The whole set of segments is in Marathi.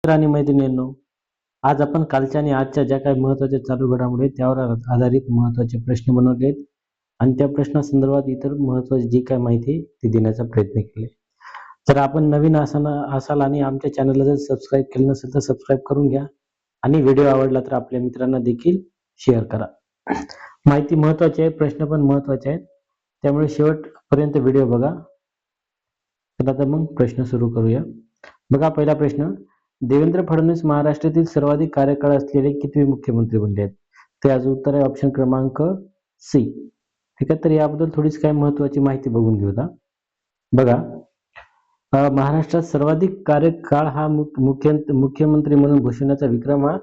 आणि मैत्रिणींनो, आज आपण कालच्या आणि आजच्या ज्या काही महत्त्वाच्या चालू घडामोडी आहेत त्यावर आधारित महत्त्वाचे प्रश्न बनवले आहेत आणि त्या प्रश्नासंदर्भात इतर महत्त्वाची जी काही माहिती आहे ती देण्याचा प्रयत्न केले. जर आपण नवीन असाल आणि आमच्या चॅनलला जर सबस्क्राईब केलं नसेल तर सबस्क्राईब करून घ्या आणि व्हिडिओ आवडला तर आपल्या मित्रांना देखील शेअर करा. माहिती महत्त्वाची आहे, प्रश्न पण महत्त्वाचे आहेत, त्यामुळे शेवटपर्यंत व्हिडिओ बघा. तर आता मग प्रश्न सुरू करूया. बघा, पहिला प्रश्न, देवेंद्र फडणवीस महाराष्ट्रातील सर्वाधिक कार्यकाळ असलेले कितवे मुख्यमंत्री बनले आहेत? त्याचं उत्तर आहे ऑप्शन क्रमांक सी. ठीक आहे, तर याबद्दल थोडीच काय महत्वाची माहिती बघून घेऊया. बघा, महाराष्ट्रात सर्वाधिक कार्यकाळ हा मुख्यमंत्री म्हणून घोषवण्याचा विक्रम हा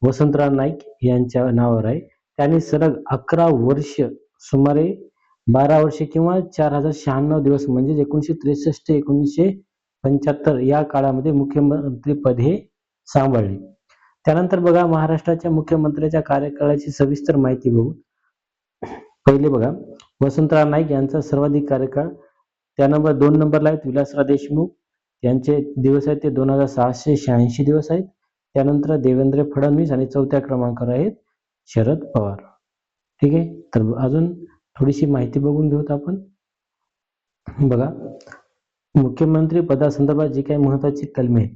वसंतराव नाईक यांच्या नावावर आहे. त्यांनी सलग 11 वर्ष, सुमारे 12 वर्षे किंवा 4096 दिवस म्हणजे 1963 ते 1975 या काळामध्ये मुख्यमंत्री पद हे सांभाळले. त्यानंतर बघा, महाराष्ट्राच्या मुख्यमंत्र्याच्या कार्यकाळाची सविस्तर माहिती बघू. पहिले बघा, वसंतराव नाईक यांचा सर्वाधिक कार्यकाळ, त्यानंतर 2 नंबरला आहेत विलासराव देशमुख, यांचे दिवस आहेत ते 2686 दिवस आहेत. त्यानंतर देवेंद्र फडणवीस आणि 4थ्या क्रमांकावर आहेत शरद पवार. ठीक आहे, तर अजून थोडीशी माहिती बघून घेऊत आपण. बघा, मुख्यमंत्री पदासंदर्भात जी काही महत्वाची कलमे आहेत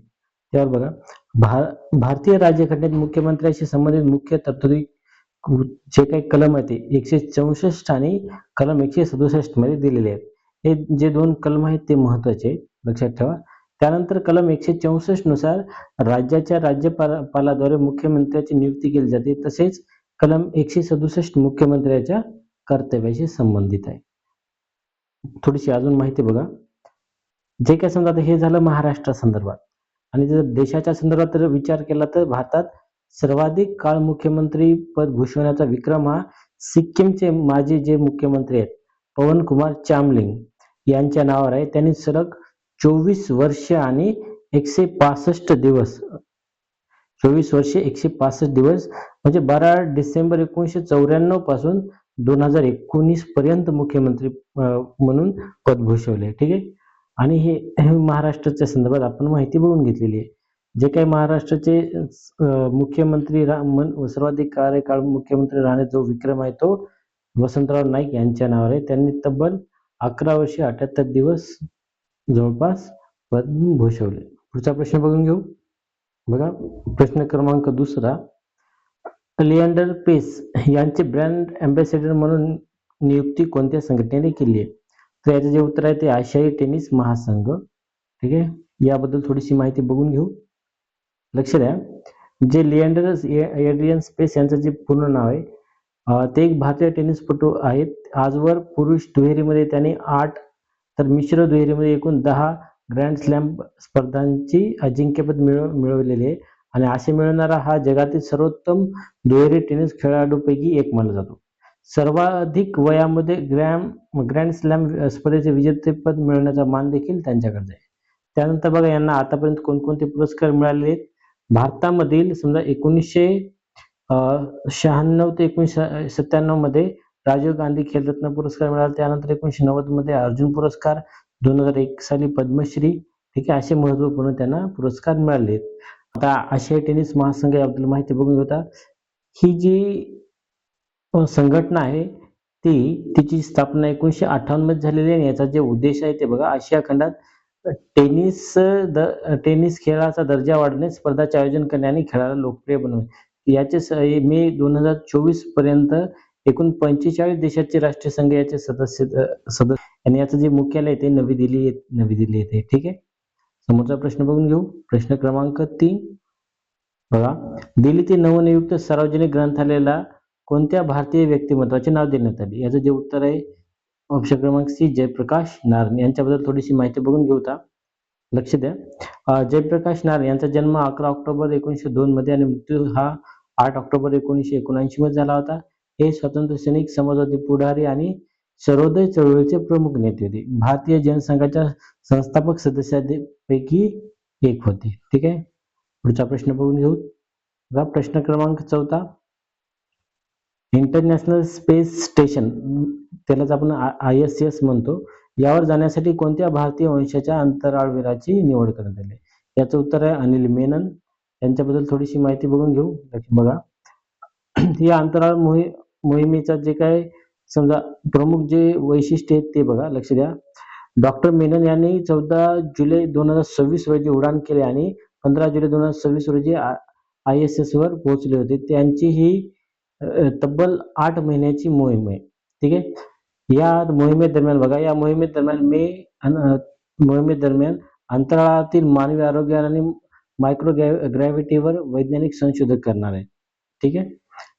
त्यावर बघा, भारतीय राज्यघटनेत मुख्यमंत्र्याशी संबंधित मुख्य तरतुदी जे काही कलम आहे ते 164 आणि कलम 167 मध्ये दिलेले आहेत. हे जे 2 कलम आहेत ते महत्वाचे लक्षात ठेवा. त्यानंतर कलम 164 नुसार राज्याच्या राज्यपालाद्वारे मुख्यमंत्र्याची नियुक्ती केली जाते. तसेच कलम 167 मुख्यमंत्र्याच्या कर्तव्याशी संबंधित आहे. थोडीशी अजून माहिती बघा. जे काय समजा, हे झालं महाराष्ट्र संदर्भात, आणि जर देशाच्या संदर्भात जर विचार केला तर भारतात सर्वाधिक काळ मुख्यमंत्री पद घोषवण्याचा विक्रम हा सिक्कीमचे माजी जे मुख्यमंत्री आहेत पवन कुमार चामलिंग यांच्या नावावर आहे. त्यांनी सलग 24 वर्ष आणि 165 दिवस 24 वर्षे 165 दिवस म्हणजे 12 डिसेंबर 1994 पासून 2019 पर्यंत मुख्यमंत्री म्हणून पद भूषवले. ठीक आहे, आणि हे महाराष्ट्राच्या संदर्भात आपण माहिती बघून घेतलेली आहे. जे काही महाराष्ट्राचे मुख्यमंत्री सर्वाधिक कार्यकाळ मुख्यमंत्री राहण्याचा जो विक्रम आहे तो वसंतराव नाईक यांच्या नावावर आहे. त्यांनी तब्बल 11 वर्षे 78 दिवस जवळपास पद भूषवले. पुढचा प्रश्न बघून घेऊ. बघा, प्रश्न क्रमांक 2, लिएंडर पेस यांचे ब्रँड अँबॅसेडर म्हणून नियुक्ती कोणत्या संघटनेने केली आहे? तर याचे जे उत्तर आहे ते आशियाई टेनिस महासंघ. ठीक आहे, याबद्दल थोडीशी माहिती बघून घेऊ. लक्ष द्या, जे लिएंडर एड्रियन पेस यांचं जे पूर्ण नाव आहे ते एक भारतीय टेनिसपटू आहेत. आजवर पुरुष दुहेरीमध्ये त्यांनी 8 तर मिश्र दुहेरीमध्ये एकूण 10 ग्रँड स्लॅम स्पर्धांची अजिंक्यपद मिळवलेली आहे आणि असे मिळवणारा हा जगातील सर्वोत्तम दुहेरी टेनिस खेळाडूपैकी एक मानला जातो. सर्वाधिक वयामध्ये ग्रँड स्लॅम स्पर्धेचे विजेतेपद मिळवण्याचा मान देखील त्यांच्याकडे आहे. त्यानंतर बघा, यांना आतापर्यंत कोणकोणते पुरस्कार मिळालेले आहेत. भारतामधील समजा 1996 ते 1997 मध्ये राजीव गांधी खेलरत्न पुरस्कार मिळाला. त्यानंतर 1990 मध्ये अर्जुन पुरस्कार, 2001 साली पद्मश्री. ठीक आहे, असे महत्वपूर्ण त्यांना पुरस्कार मिळाले. आता आशियाई टेनिस महासंघ याबद्दल माहिती बघून घेता. ही जी संघटना आहे तिची स्थापना 1958 मध्ये झालेली आहे. याचा जे उद्देश आहे ते बघा, आशिया खंडात टेनिस खेळाचा दर्जा वाढवणे, स्पर्धाचे आयोजन करणे आणि खेळाला लोकप्रिय बनवणे. याचे मे 2024 पर्यंत एकूण 45 देशाचे राष्ट्रीय संघ याचे सदस्य आणि याचं जे मुख्यालय आहे ते नवी दिल्ली येथे. ठीक आहे, समोरचा प्रश्न बघून घेऊ. प्रश्न क्रमांक 3, बघा, दिल्लीतील नवनियुक्त सार्वजनिक ग्रंथालयाला कोणत्या भारतीय व्यक्तिमत्वाचे नाव देण्यात आले? याचं जे उत्तर आहे ऑप्शन क्रमांक सी, जयप्रकाश नारायण. यांच्याबद्दल थोडीशी माहिती बघून घेऊ. लक्ष द्या, जयप्रकाश नारायण यांचा जन्म 11 ऑक्टोबर 1902 मध्ये आणि मृत्यू हा 8 ऑक्टोबर 1979 मध्ये झाला होता. हे स्वातंत्र्य सैनिक, समाजवादी पुढारी आणि सर्वोदय चळवळीचे प्रमुख नेते होते. भारतीय जनसंघाच्या संस्थापक सदस्यांपैकी एक होते. ठीक आहे, पुढचा प्रश्न बघून घेऊ. प्रश्न क्रमांक 4, इंटरनॅशनल स्पेस स्टेशन, त्यालाच आपण ISS म्हणतो, यावर जाण्यासाठी कोणत्या भारतीय वंशाच्या अंतराळवीराची निवड करण्यात आली? याचं उत्तर आहे अनिल मेनन. यांच्याबद्दल थोडीशी माहिती बघून घेऊ. बघा, या अंतराळ मोहिमेचा जे काय समजा प्रमुख जे वैशिष्ट्य आहेत ते बघा, लक्ष द्या. डॉक्टर मेनन यांनी 14 जुलै 2026 रोजी उड्डाण केले आणि 15 जुलै 2026 रोजी ISS वर पोहोचले होते. त्यांची ही तब्बल 8 महिन्याची मोहीम आहे. ठीक आहे. या मोहिमेदरम्यान बघा, या मोहिमेदरम्यान अंतराळातील मानवी आरोग्य आणि मायक्रो ग्रॅव्हिटीवर वैज्ञानिक संशोधन करणार आहे. ठीक आहे.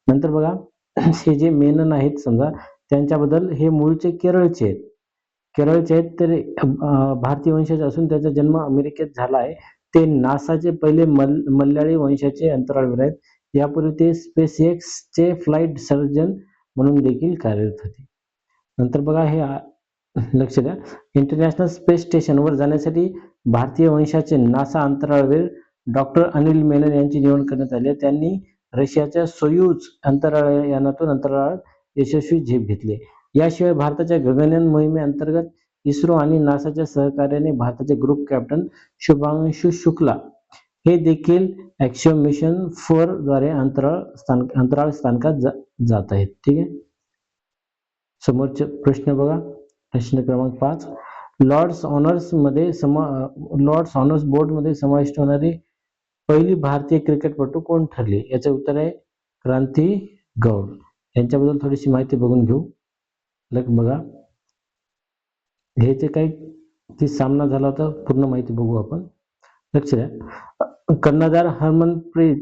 नंतर बघा, हे जे मेनन आहेत समजा, त्यांच्याबद्दल हे मूळचे केरळचे आहेत. तर भारतीय वंशाचे असून त्याचा जन्म अमेरिकेत झाला आहे. ते नासाचे पहिले मल्याळी वंशाचे अंतराळवीर आहेत. यापूर्वी ते SpaceX चे फ्लाइट सर्जन म्हणून देखील कार्यरत होते. नंतर बघा, हे लक्ष द्या, इंटरनॅशनल स्पेस स्टेशनवर जाण्यासाठी भारतीय वंशाचे नासा अंतराळवीर डॉक्टर अनिल मेनन यांची निवड करण्यात आली. त्यांनी रशियाच्या सोयूज अंतराळयानातून अंतराळात यशस्वी झेप घेतली. याशिवाय भारताच्या गगनयान मोहिमेअंतर्गत इस्रो आणि नासाच्या सहकार्याने भारताचे ग्रुप कॅप्टन शुभांशु शुक्ला हे देखील ॲक्शिओम मिशन 4 द्वारे अंतराळ स्थानकात जात आहेत. ठीक आहे. समोरचे प्रश्न बघा, प्रश्न क्रमांक 5. लॉर्ड्स ऑनर्स बोर्ड मध्ये समाविष्ट होणारी पहिली भारतीय क्रिकेटपटू कोण ठरली? याचे उत्तर आहे क्रांती गौड. यांच्याबद्दल थोडीशी माहिती बघून घेऊ. बघा, हे जे काही सामना झाला होता, पूर्ण माहिती बघू आपण. लक्ष द्या. कर्णधार हरमनप्रीत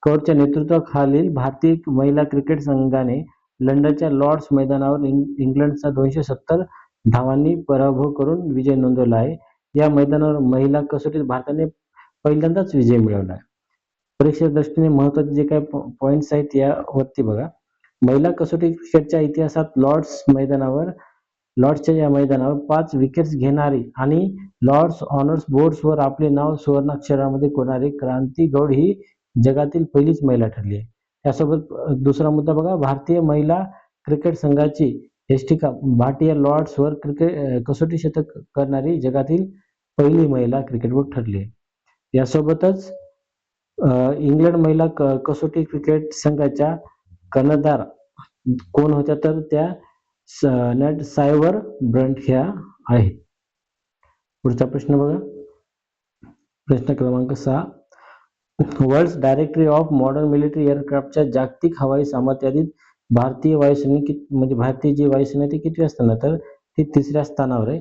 कौरच्या नेतृत्वाखालील भारतीय महिला क्रिकेट संघाने लंडनच्या लॉर्ड्स मैदानावर इंग्लंडचा 270 धावांनी पराभव करून विजय नोंदवला आहे. या मैदानावर महिला कसोटीत भारताने पहिल्यांदाच विजय मिळवला आहे. परीक्षेच्या दृष्टीने महत्त्वाचे जे काही पॉईंट्स आहेत यावरती बघा. महिला कसोटी क्रिकेटच्या इतिहासात लॉर्ड्सच्या या मैदानावर 5 विकेट्स घेणारी आणि लॉर्ड्स ऑनर्स बोर्ड्सवर आपले नाव सुवर्णाक्षरामध्ये कोरणारी क्रांती गौड ही जगातील पहिलीच महिला ठरली आहे. त्यासोबत दुसरा मुद्दा बघा, भारतीय महिला क्रिकेट संघाची यष्टिका भाटिया लॉर्ड्सवर कसोटी शतक करणारी जगातील पहिली महिला क्रिकेटपटू ठरली आहे. यासोबतच इंग्लंड महिला कसोटी क्रिकेट संघाच्या कर्णधार कोण होत्या? तर त्या नॅट सायवर ब्रंट ह्या आहेत. पुढचा प्रश्न बघा, प्रश्न क्रमांक 6. World directory of modern military एअरक्राफ्टच्या जागतिक हवाई सामर्थ्य यादीत भारतीय जी वायुसेना आहे ती कितव्या स्थानावर? तर ती 3ऱ्या स्थानावर आहे.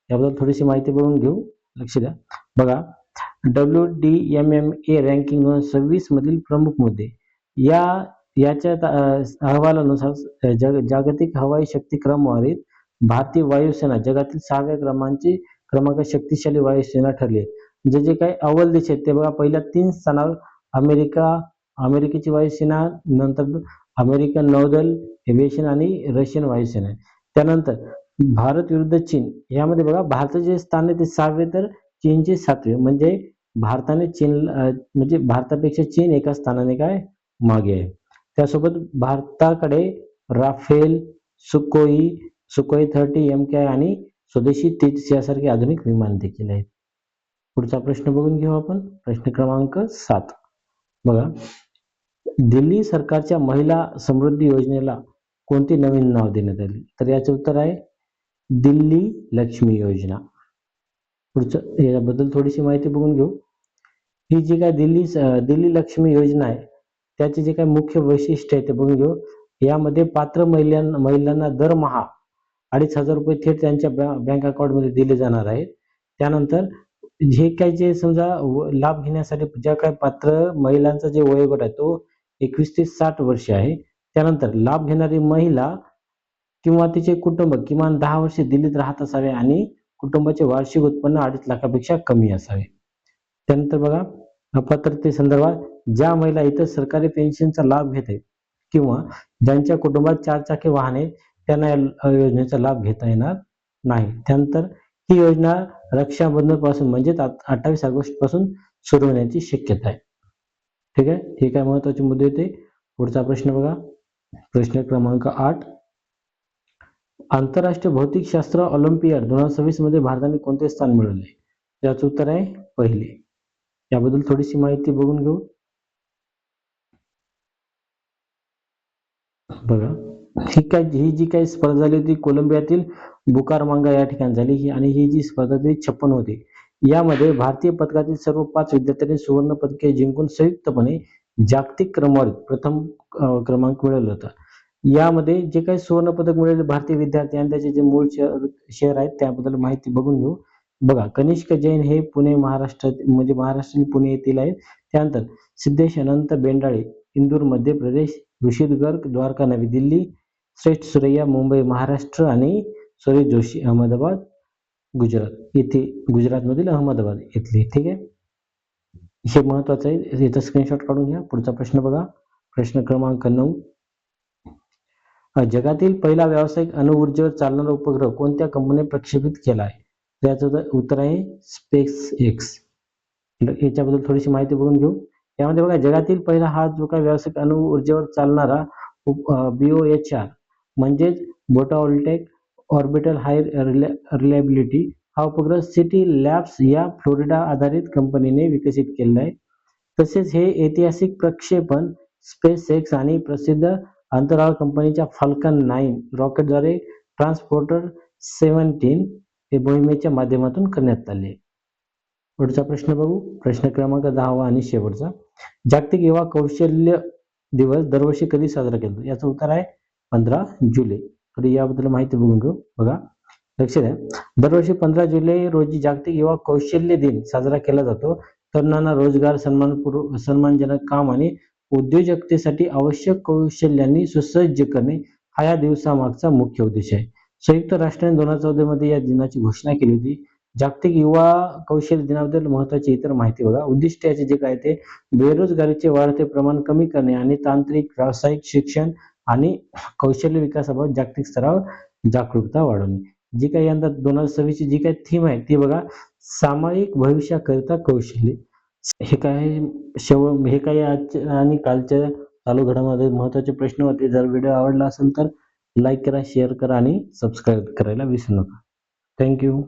याबद्दल थोडीशी माहिती बघून घेऊ. लक्ष द्या. बघा, WDMMA रँकिंग 2026 मधील प्रमुख मुद्दे. याच्या अहवालानुसार जागतिक हवाई शक्ती क्रमवारीत भारतीय वायुसेना जगातील 6व्या क्रमांक शक्तिशाली वायुसेना ठरली आहे. जे काही अव्वल देश आहेत ते बघा, पहिल्या 3 स्थानावर अमेरिकेची वायुसेना, नंतर अमेरिकन नौदल एव्हिएशन आणि रशियन वायुसेना आहे. त्यानंतर भारत विरुद्ध चीन यामध्ये बघा, भारताचे स्थान आहे ते 6वे तर चीनचे 7वे. म्हणजे भारतापेक्षा चीन एका स्थानाने काय मागे आहे. त्यासोबत भारताकडे राफेल, सुकोई 30 MKI आणि स्वदेशी तेजस यासारखे आधुनिक विमान देखील आहेत. पुढचा प्रश्न बघून घेऊ आपण. प्रश्न क्रमांक 7. बघा, दिल्ली सरकारच्या महिला समृद्धी योजनेला कोणते नवीन नाव देण्यात आले? तर याचे उत्तर आहे दिल्ली लक्ष्मी योजना. पुढचं याबद्दल थोडीशी माहिती बघून घेऊ. ही जी काय दिल्ली लक्ष्मी योजना आहे त्याचे जे काही मुख्य वैशिष्ट्य आहे ते बघून घेऊ. यामध्ये पात्र महिलांना दरमहा 2,500 रुपये थेट त्यांच्या बँक अकाउंटमध्ये दिले जाणार आहेत. त्यानंतर हे काही जे समजा लाभ घेण्यासाठी ज्या काही पात्र महिलांचा जे वयोगट आहे तो 21 ते 60 वर्ष आहे. त्यानंतर लाभ घेणारी महिला किंवा तिचे कुटुंब किमान 10 वर्षे दिल्लीत राहत असावे आणि कुटुंबाचे वार्षिक उत्पन्न 2.5 लाखापेक्षा कमी असावे. त्यानंतर बघा, अपात्रतेसंदर्भात ज्या महिला इतर सरकारी पेन्शनचा लाभ घेत आहेत किंवा ज्यांच्या कुटुंबात 4 चाकी वाहन आहे त्यांना या योजनेचा लाभ घेता येणार नाही. त्यानंतर ही योजना रक्षाबंधन पासून म्हणजेच 28 ऑगस्ट पासून सुरू होण्याची शक्यता आहे. ठीक आहे. हे काय महत्वाचे मुद्दे होते. पुढचा प्रश्न बघा, प्रश्न क्रमांक 8. आंतरराष्ट्रीय भौतिकशास्त्र ऑलिम्पियाड 2026 मध्ये भारताने कोणते स्थान मिळवले? याचं उत्तर आहे पहिले. याबद्दल थोडीशी माहिती बघून घेऊ. बघा, ही जी काही स्पर्धा झाली होती कोलंबियातील बुकारामांगा या ठिकाणी झाली आणि ही जी स्पर्धा होती 56 होती. यामध्ये भारतीय पथकातील सर्व 5 विद्यार्थ्यांनी सुवर्ण पदके जिंकून संयुक्तपणे जागतिक क्रमवारीत प्रथम क्रमांक मिळवला होता. यामध्ये जे काही सुवर्ण पदक मिळाले भारतीय विद्यार्थी आणि त्याचे जे मूळ शहर आहेत त्याबद्दल माहिती बघून घेऊ. बघा, कनिष्क जैन हे पुणे महाराष्ट्रात म्हणजे महाराष्ट्र पुणे येथील आहेत. त्यानंतर सिद्धेश अनंत बेंडाळे इंदूर मध्य प्रदेश, ऋषित गर्ग द्वारका नवी दिल्ली, श्रेष्ठ सुरैया मुंबई महाराष्ट्र आणि सुरेश जोशी अहमदाबाद गुजरात येथे गुजरातमधील अहमदाबाद येथले. ठीक आहे, हे महत्वाचं आहे, याचा स्क्रीनशॉट काढून घ्या. पुढचा प्रश्न बघा, प्रश्न क्रमांक 9. जगातील पहिला व्यावसायिक अणुऊर्जेवर चालणारा उपग्रह कोणत्या कंपनीने प्रक्षेपित केला आहे? त्याचं उत्तर आहे स्पेस एक्स. याच्याबद्दल थोडीशी माहिती बघून घेऊ. यामध्ये बघा, जगातील पहिला हा जो काही व्यावसायिक अणु ऊर्जेवर चालणारा BOHR म्हणजेच फोटोव्होल्टेइक ऑर्बिटल हाय रिलायबिलिटी हा उपग्रह सिटी लॅब्स या फ्लोरिडा आधारित कंपनीने विकसित केलेला आहे. तसेच हे ऐतिहासिक प्रक्षेपण स्पेस एक्स आणि प्रसिद्ध अंतराळ कंपनीच्या फाल्कन 9 रॉकेटद्वारे ट्रान्सपोर्टर 17 हे मोहिमेच्या माध्यमातून करण्यात आले. पुढचा प्रश्न बघू, प्रश्न क्रमांक 10 आणि शेवटचा. जागतिक युवा कौशल्य दिवस दरवर्षी कधी साजरा केला जातो? याचं उत्तर आहे 15 जुलै. तर याबद्दल माहिती बघून घेऊ. बघा, लक्ष द्या, दरवर्षी 15 जुलै रोजी जागतिक युवा कौशल्य दिन साजरा केला जातो. तरुणांना रोजगार, सन्मानजनक काम आणि उद्योजकतेसाठी आवश्यक कौशल्यांनी सुसज्ज करणे हा या दिवसामागचा मुख्य उद्देश आहे. संयुक्त राष्ट्रांनी 2014 मध्ये या दिनाची घोषणा केली होती. जागतिक युवा कौशल्य दिनाबद्दल महत्वाची इतर माहिती बघा. उद्दिष्ट याचे जे काय ते बेरोजगारीचे वाढते प्रमाण कमी करणे आणि तांत्रिक, व्यावसायिक शिक्षण आणि कौशल्य विकासाबाबत जागतिक स्तरावर जागरूकता वाढवणे. जी काही यंदा 2026 ची जी काही थीम आहे ती बघा, सामायिक भविष्याकरिता कौशल्य. हे काही आजच्या आणि कालच्या चालू घडामोडी महत्वाचे प्रश्न होते. जर व्हिडिओ आवडला असेल तर लाईक करा, शेअर करा आणि सबस्क्राईब करायला विसरू नका. थँक्यू.